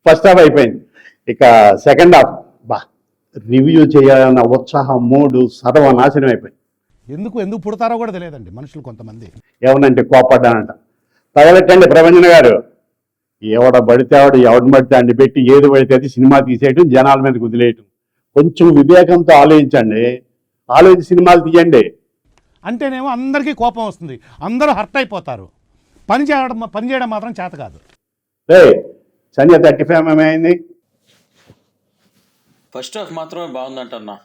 First half అయిపోయింది. ఇక second half బా రివ్యూ చేయాలన్న ఉత్సాహం, మూడు సర్వనాశనం అయిపోయింది. ఎందుకు పుడతారో కూడా తెలియదండి మనుషులు కొంతమంది. ఎవరినంటే కోపడ్డానంట. తగలెట్టండి ప్రభంజన్ గారు. ఎవడ పడితే ఎవడిని పడితే అండి పెట్టి ఏది పడితే అది సినిమా తీసేయటం, జనాల మీద కుదిలేయటం. కొంచెం వివేకంతో ఆలోచించండి, ఆలోచించి సినిమాలు తీయండి. అంటేనేమో అందరికీ కోపం వస్తుంది, అందరూ హర్ట్ అయిపోతారు. పని చేయడం మాత్రం చేత కాదు. సంజయ్ 35 ఏమైంది? ఫస్ట్ హాఫ్ మాత్రమే బాగుందంటన్నా.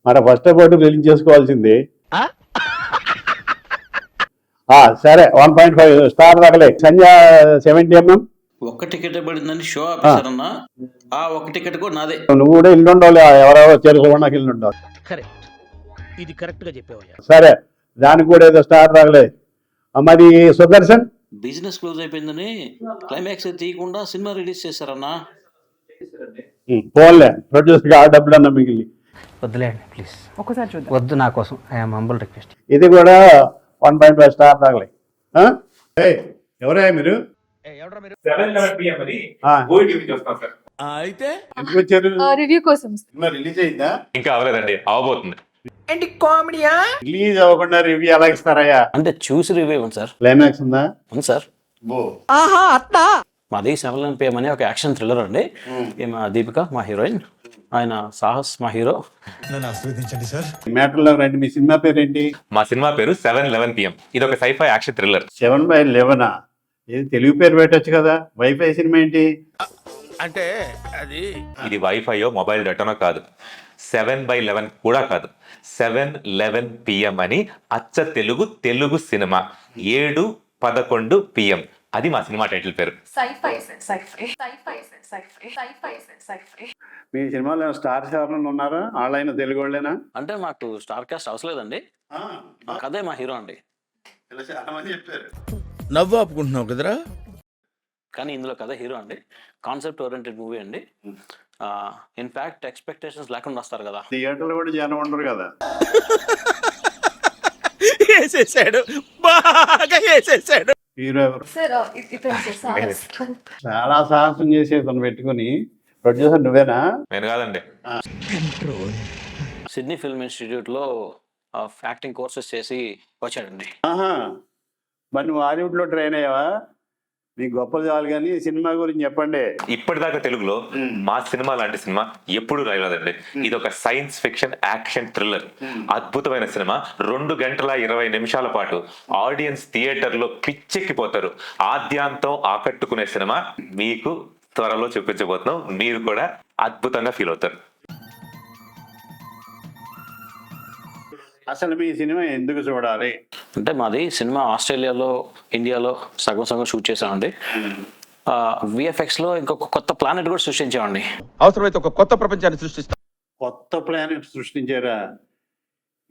మరి ఫస్ట్ హాఫ్ రిలీజ్ చేసుకోవాల్సింది. సరే 1.5 స్టార్ తగలే. సంజయ్ 70mm. ఒక్క టికెట్ పడిందని షో ఆపేశారన్నా. ఆ ఒక్క టికెట్ కూడా నాదే. నువ్వు కూడా ఇల్లు ఉండవు, ఎవరెవరో చేరుకోవడం నాకు ఇల్లు ఉండవు. ఇది కరెక్ట్ గా చెప్పావు. సరే దానికి కూడా ఏదో స్టార్ తగలే. మరి సుదర్శన్ బిజినెస్ క్లోజ్ అయిపోయిందని క్లైమాక్స్ తీయకుండా సినిమా రిలీజ్ చేశారన్నా. పోన్లే, ప్రొడ్యూసర్ గా డబ్బులు అన్న మిగిలి. వద్దులేండి ప్లీజ్, ఒకసారి చూద్దాం. వద్దు, నా కోసం ఐఎమ్ హంబుల్ రిక్వెస్ట్. ఇది కూడా 1.5 స్టార్ తగలే. ఎవరా మీరు? అయితే ఎందుకు వచ్చారు? రివ్యూ కోసం. సినిమా రిలీజ్ అయిందా? ఇంకా అవ్వలేదండి, అవబోతుంది. ఏంటి కామెడీయా? రిలీజ్ అవ్వకుండా రివ్యూ ఎలా ఇస్తారయ్యా? అంటే చూసి రివ్యూ ఇవ్వండి సార్. క్లైమాక్స్ ఉందా? ఉంది సార్. మాది 7 PM అని ఒక యాక్షన్ థ్రిల్లర్ అండి. మా దీపిక మా హీరోయిన్, ఆయన సాహస్ మా హీరో. నన్ను ఆశీర్వదించండి సార్. మ్యాటర్లో రండి. మీ సినిమా పేరేంటి? మా సినిమా పేరు 7-11 PM. ఇది ఒక సైఫై యాక్షన్ థ్రిల్లర్. 7/11. ఇది తెలుగు పేరు పెట్టచ్చు కదా. వైఫై సినిమా ఏంటి? అంటే అది ఇది వైఫైయో మొబైల్ డేటానో కాదు, 7/11 కూడా కాదు, 7-11 PM అని అచ్చ తెలుగు సినిమా. 7-11 PM అది మా సినిమా టైటిల్ పేరు. మీ సినిమాలో స్టార్స్ ఎవరైనా ఉన్నారా? వాళ్ళైనా తెలుగు వాళ్ళేనా? అంటే మాకు స్టార్ కాస్ట్ అవసరం లేదండి, కదే మా హీరో అండి. చాలా మంది చెప్పారు. నవ్వు ఆపుకుంటున్నావు కదరా. కానీ ఇందులో కథ హీరో అండి. కాన్సెప్ట్ ఓరియంటెడ్ మూవీ అండి. ఇన్ఫాక్ట్ ఎక్స్పెక్టేషన్స్ లేకుండా వస్తారు కదా. థియేటర్లో కూడా జనం ఉండరు కదా. వేసేసాడు, బాగా వేసేసాడు. హీరో ఎవరు? చాలా సాహసం చేసే తను పెట్టుకుని. ప్రొడ్యూసర్ నువ్వేనా? నేను కాదండి. సిడ్నీ ఫిల్మ్ ఇన్స్టిట్యూట్ లో యాక్టింగ్ కోర్సెస్ చేసి వచ్చాడండి. మరి నువ్వు హాలీవుడ్ లో ట్రైన్ అయ్యావా? మీకు గొప్పలు చాలు కానీ సినిమా గురించి చెప్పండి. ఇప్పటిదాకా తెలుగులో మా సినిమా లాంటి సినిమా ఎప్పుడు రాయలేదండి. ఇది ఒక సైన్స్ ఫిక్షన్ యాక్షన్ థ్రిల్లర్. అద్భుతమైన సినిమా. 2 గంటల 20 నిమిషాల పాటు ఆడియన్స్ థియేటర్ లో పిచ్చెక్కిపోతారు. ఆద్యాంతం ఆకట్టుకునే సినిమా మీకు త్వరలో చూపించబోతున్నాం. మీరు కూడా అద్భుతంగా ఫీల్ అవుతారు. అసలు మీ సినిమా ఎందుకు చూడాలి? అంటే మాది సినిమా ఆస్ట్రేలియాలో, ఇండియాలో సగం షూట్ చేసామండి. విఎఫ్ఎక్స్ లో ఇంకొక కొత్త ప్లానెట్ కూడా సృష్టించామండి. అవసరమైతే ఒక కొత్త ప్రపంచాన్ని సృష్టిస్తాం. కొత్త ప్లానెట్ సృష్టించారా?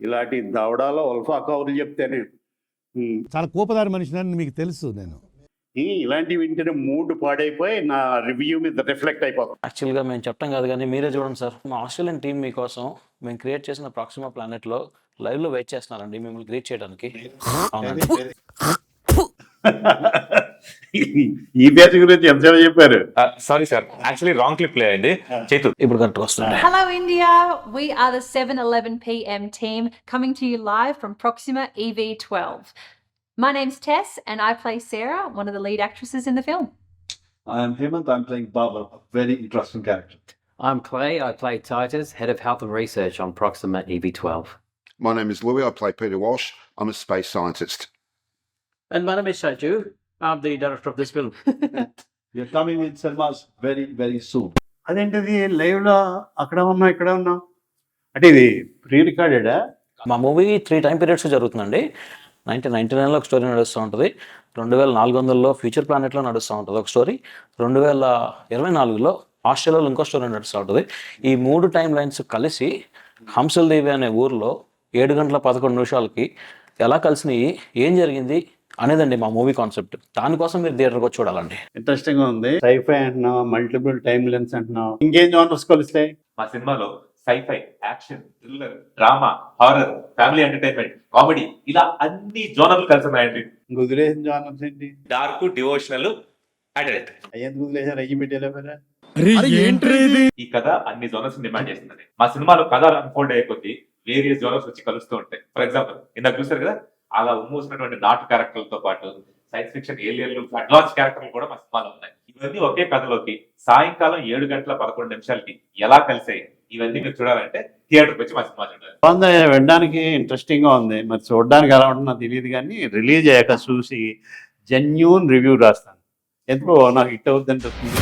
ఇలాంటి దవడాలో ఉల్ఫా కౌరులు చెప్తేనే. చాలా కోపదారి మనిషిని మీకు తెలుసు. నేను ఇలాంటివి వింటేనే మూడ్ పాడైపోయి నా రివ్యూ మీద రిఫ్లెక్ట్ అయిపోతాం. యాక్చువల్గా మేము చెప్పడం కాదు కానీ మీరే చూడండి సార్. మా ఆస్ట్రేలియన్ టీం మీకోసం మేము క్రియేట్ చేసిన ప్రాక్సిమా ప్లానెట్ లో లైవ్ లో వెయిట్ చేస్తున్నారండి మిమ్మల్ని గ్రీట్ చేయడానికి. ఈ పేజ్ గురించి ఎంత చెప్పారు? Sorry sir, actually wrong clip play అయింది. చేతు ఇప్పుడు కరెక్ట్ వస్తుంది. Hello India, we are the 7-11 PM team coming to you live from Proxima EV12. My name's Tess and I play Sarah, one of the lead actresses in the film. I am Hemant, I'm playing Baba, a very interesting character. I'm Clay, I play Titus, Head of Health and Research on Proxima EV12. My name is Louis, I play Peter Walsh, I'm a space scientist. And my name is Shaju, I'm the director of this film. We are coming in cinemas very, very soon. అదేంటిది live లో అక్కడ ఉన్నా ఇక్కడ ఉన్నా అంటే ఇది pre రికార్డెడా? మా movie 3 time periods జరుగుతుందండి. 1999లో ఒక స్టోరీ నడుస్తూ ఉంటుంది, 2400లో ఫ్యూచర్ ప్లానెట్లో నడుస్తూ ఉంటుంది ఒక స్టోరీ, 2024లో ఆస్ట్రేలియాలో ఇంకో స్టోరీ నడుస్తూ ఉంటుంది. ఈ 3 టైం లైన్స్ కలిసి హంసల్ దేవి అనే ఊర్లో 7 గంటల 11 నిమిషాలకి ఎలా కలిసినాయి, ఏం జరిగింది అనేదండి మా మూవీ కాన్సెప్ట్. దానికోసం మీరు థియేటర్కి వచ్చి చూడాలండి. ఇంట్రెస్టింగ్ గా ఉంది. సైఫై అంటున్నావు, మల్టిపుల్ టైమ్ లెన్స్ అంటున్నావు, ఇంకేం జోనర్స్ కలుస్తాయి? మా సినిమాలో sci-fi, action, thriller, drama, horror, family entertainment, comedy ఇలా అన్ని జోనర్లు కలిసి ఉన్నాయండి. వదిలేసిన జోనర్స్ ఏంటి? Dark, devotional, adult. అయ్యేందుకు వదిలేసారు? అయ్యి పెట్టేలా ఈ కథ అన్ని జోనర్స్ డిమాండ్ చేస్తుంది. మా సినిమాలో కథ అన్ఫోల్డ్ అయిపోద్ది వేరియస్ జోనర్స్ వచ్చి కలుస్తూ ఉంటాయి. ఫర్ ఎగ్జాంపుల్ ఇందాక చూసారు కదా, అలా ఉమ్మూసినటువంటి నాటు క్యారెక్టర్లతో పాటు సైన్స్ ఫిక్షన్ ఏలియన్లు, అడ్వాన్స్ క్యారెక్టర్లు కూడా మా సినిమాలో ఉన్నాయి. ఇవన్నీ ఒకే కథలోకి సాయంకాలం 7:11 ఎలా కలిసాయి, ఇవన్నీ మీరు చూడాలంటే థియేటర్కి వచ్చి మా సినిమా చూడాలి. బాగుంది, వినడానికి ఇంట్రెస్టింగ్గా ఉంది. మరి చూడడానికి ఎలా ఉంటుందో తెలియదు, కానీ రిలీజ్ అయ్యాక చూసి జెన్యూన్ రివ్యూ రాస్తాను. ఎందుకో నాకు హిట్ అవుద్ది అనిపిస్తుంది.